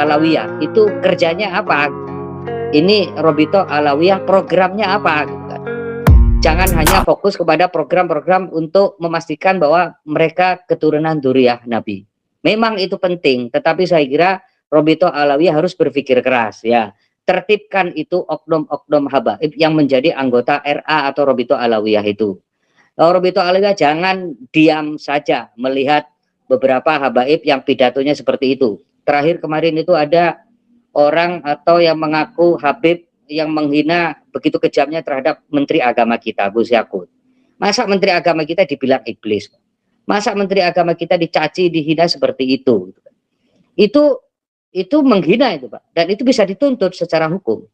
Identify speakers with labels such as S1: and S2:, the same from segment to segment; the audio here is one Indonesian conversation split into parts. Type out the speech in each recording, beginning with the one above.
S1: Alawiyah itu kerjanya apa? Ini Robito Alawiyah programnya apa? Jangan hanya fokus kepada program-program untuk memastikan bahwa mereka keturunan dzurriyyah Nabi. Memang itu penting, tetapi saya kira Robito Alawiyah harus berpikir keras ya. Tertibkan itu oknum-oknum habaib yang menjadi anggota RA atau Robito Alawiyah itu. Robito Alawiyah jangan diam saja melihat beberapa habaib yang pidatonya seperti itu. Terakhir kemarin itu ada orang atau yang mengaku Habib yang menghina begitu kejamnya terhadap Menteri Agama kita, Gus Yakut. Masa Menteri Agama kita dibilang iblis? Masa Menteri Agama kita dicaci, dihina seperti itu? Itu menghina itu, Pak. Dan itu bisa dituntut secara hukum.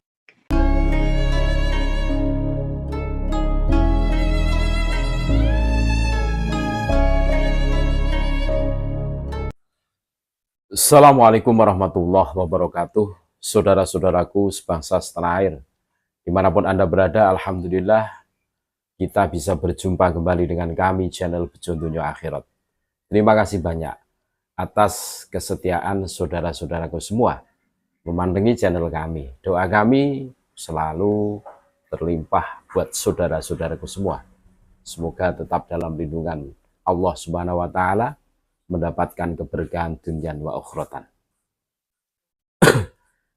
S2: Assalamualaikum warahmatullahi wabarakatuh. Saudara-saudaraku sebangsa setanah air, dimanapun Anda berada, alhamdulillah kita bisa berjumpa kembali dengan kami channel Bejo Donya Akhirat. Terima kasih banyak atas kesetiaan saudara-saudaraku semua memandangi channel kami. Doa kami selalu terlimpah buat saudara-saudaraku semua. Semoga tetap dalam lindungan Allah Subhanahu wa taala, mendapatkan keberkahan dunia wa ukhrotan.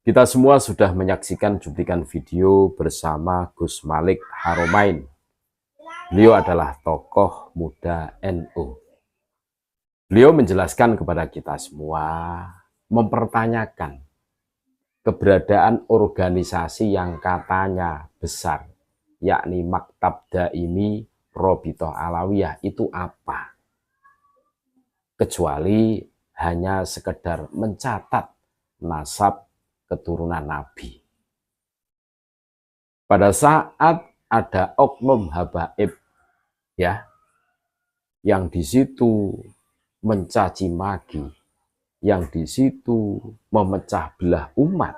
S2: Kita semua sudah menyaksikan cuplikan video bersama Gus Malik Haramain. Beliau adalah tokoh muda NU. Beliau menjelaskan kepada kita semua, mempertanyakan keberadaan organisasi yang katanya besar, yakni Maktab Daimi Robitoh Alawiyah itu apa? Kecuali hanya sekedar mencatat nasab keturunan Nabi. Pada saat ada oknum habaib ya, yang di situ mencaci maki, yang di situ memecah belah umat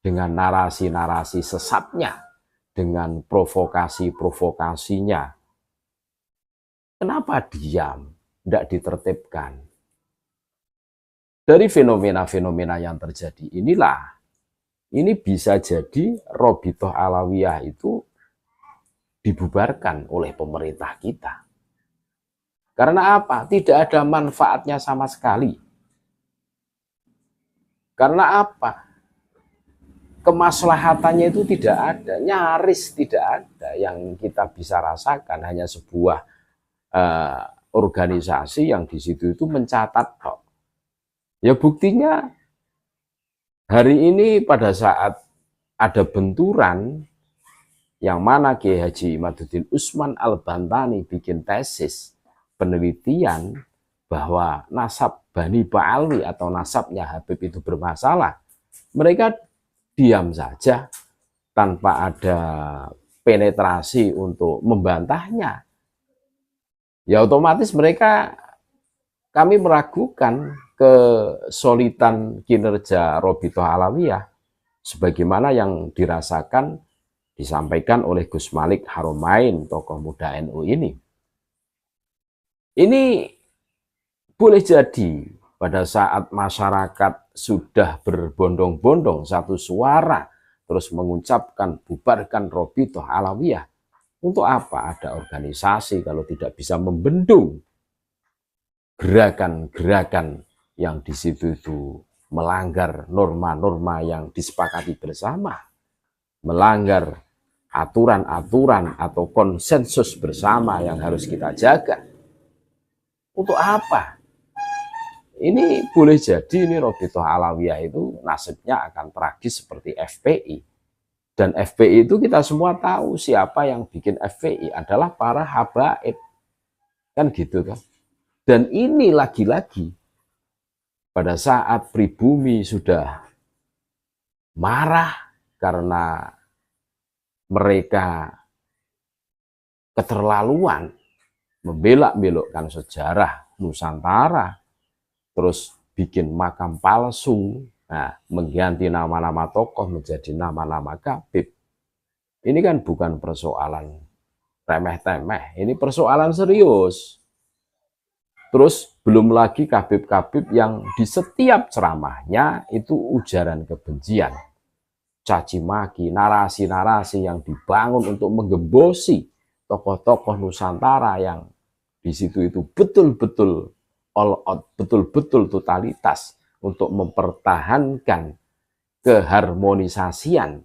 S2: dengan narasi-narasi sesatnya, dengan provokasi-provokasinya. Kenapa diam? Tidak ditertibkan. Dari fenomena-fenomena yang terjadi inilah, ini bisa jadi Robitoh Alawiyah itu dibubarkan oleh pemerintah kita. Karena apa? Tidak ada manfaatnya sama sekali. Karena apa? Kemaslahatannya itu tidak ada, nyaris tidak ada. Yang kita bisa rasakan hanya sebuah organisasi yang di situ itu mencatat kok. Ya buktinya hari ini pada saat ada benturan yang mana Kiai Haji Imaduddin Usman Al-Bantani bikin tesis penelitian bahwa nasab Bani Ba'alwi atau nasabnya Habib itu bermasalah, mereka diam saja tanpa ada penetrasi untuk membantahnya. Ya otomatis kami meragukan kesolidan kinerja Robitoh Alawiyah sebagaimana yang dirasakan disampaikan oleh Gus Malik Haramain, tokoh muda NU ini. Ini boleh jadi pada saat masyarakat sudah berbondong-bondong satu suara terus mengucapkan bubarkan Robitoh Alawiyah. Untuk apa ada organisasi kalau tidak bisa membendung gerakan-gerakan yang di situ itu melanggar norma-norma yang disepakati bersama, melanggar aturan-aturan atau konsensus bersama yang harus kita jaga. Untuk apa? Ini boleh jadi ini Robitoh Alawiyah itu nasibnya akan tragis seperti FPI. Dan FPI itu kita semua tahu siapa yang bikin FPI adalah para habaib. Kan gitu kan. Dan ini lagi-lagi pada saat pribumi sudah marah karena mereka keterlaluan membelak-belokkan sejarah Nusantara, terus bikin makam palsu, nah, mengganti nama-nama tokoh menjadi nama-nama Habib. Ini kan bukan persoalan remeh-temeh, ini persoalan serius. Terus belum lagi kabib-kabib yang di setiap ceramahnya itu ujaran kebencian, caci maki, narasi-narasi yang dibangun untuk menggembosi tokoh-tokoh Nusantara yang di situ itu betul-betul all out, betul-betul totalitas untuk mempertahankan keharmonisasian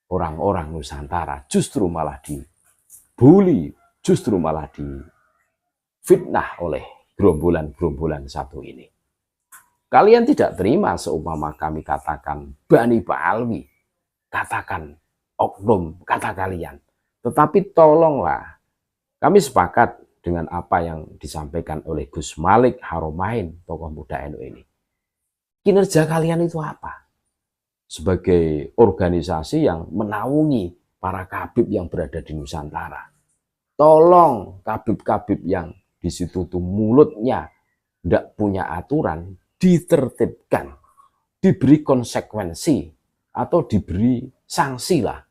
S2: orang-orang Nusantara, justru malah dibully, justru malah difitnah oleh gerombolan-gerombolan satu ini. Kalian tidak terima seumpama kami katakan Bani Ba'alwi, katakan oknum, kata kalian. Tetapi tolonglah, kami sepakat dengan apa yang disampaikan oleh Gus Malik Haromain, tokoh muda NU ini. Kinerja kalian itu apa? Sebagai organisasi yang menaungi para kabib yang berada di Nusantara. Tolong kabib-kabib yang di situ tuh mulutnya tidak punya aturan, ditertibkan, diberi konsekuensi, atau diberi sanksi lah.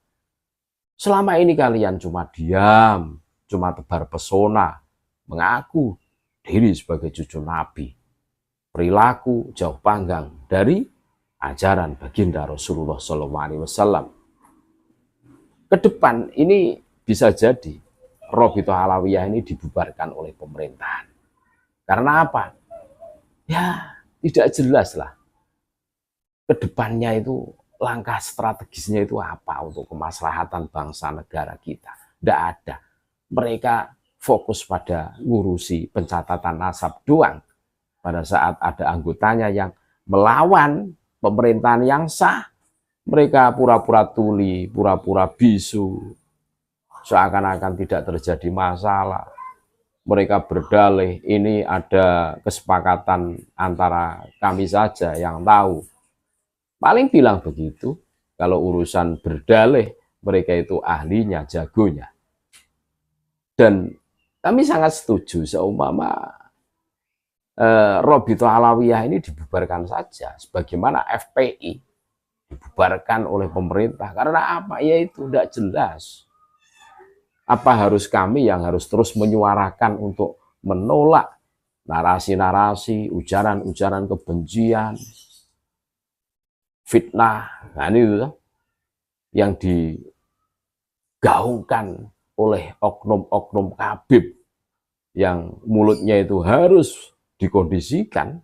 S2: Selama ini kalian cuma diam, cuma tebar pesona, mengaku diri sebagai cucu Nabi. Perilaku jauh panggang dari ajaran baginda Rasulullah SAW. Ke depan ini bisa jadi Robitoh Alawiyah ini dibubarkan oleh pemerintahan. Karena apa? Ya, tidak jelas lah. Ke depannya itu langkah strategisnya itu apa untuk kemaslahatan bangsa negara kita. Tidak ada. Mereka fokus pada ngurusi pencatatan nasab doang. Pada saat ada anggotanya yang melawan pemerintahan yang sah, mereka pura-pura tuli, pura-pura bisu, seakan-akan tidak terjadi masalah. Mereka berdalih, ini ada kesepakatan antara kami saja yang tahu. Paling bilang begitu, kalau urusan berdalih, mereka itu ahlinya, jagonya. Dan kami sangat setuju seumpama Robitoh Alawiyah ini dibubarkan saja, sebagaimana FPI dibubarkan oleh pemerintah. Karena apa? Ya itu tidak jelas. Apa harus kami yang harus terus menyuarakan untuk menolak narasi-narasi, ujaran-ujaran kebencian, fitnah, nah ini itu yang digaungkan oleh oknum-oknum kabib yang mulutnya itu harus dikondisikan,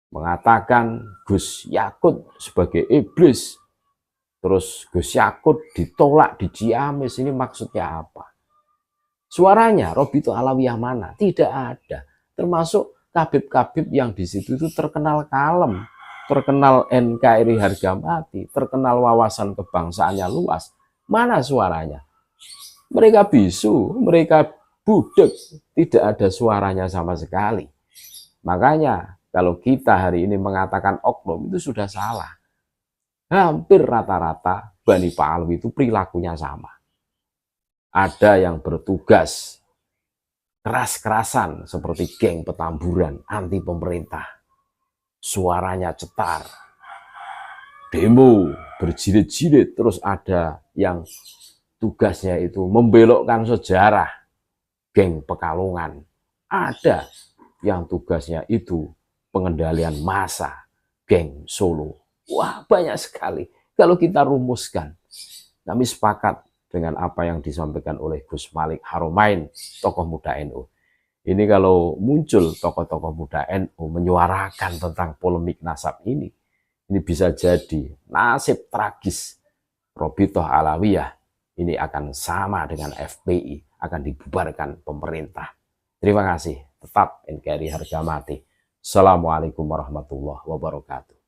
S2: mengatakan Gus Yakut sebagai iblis, terus Gus Yakut ditolak di Ciamis. Ini maksudnya apa? Suaranya Robitoh Alawiyah mana? Tidak ada. Termasuk kabib-kabib yang di situ itu terkenal kalem, terkenal NKRI harga mati, terkenal wawasan kebangsaannya luas. Mana suaranya? Mereka bisu, mereka budek, tidak ada suaranya sama sekali. Makanya kalau kita hari ini mengatakan oknum itu sudah salah. Hampir rata-rata Bani Ba'alwi itu perilakunya sama. Ada yang bertugas keras-kerasan seperti geng Petamburan anti pemerintah. Suaranya cetar. Demo berjilid-jilid, terus ada yang tugasnya itu membelokkan sejarah. Geng Pekalongan. Ada yang tugasnya itu pengendalian massa, geng Solo. Wah, banyak sekali. Kalau kita rumuskan, kami sepakat dengan apa yang disampaikan oleh Gus Malik Haromain, tokoh muda NU. Ini kalau muncul tokoh-tokoh muda NU menyuarakan tentang polemik nasab ini bisa jadi nasib tragis Robitoh Alawiyah ini akan sama dengan FPI, akan dibubarkan pemerintah. Terima kasih. Tetap NKRI harga mati. Assalamualaikum warahmatullahi wabarakatuh.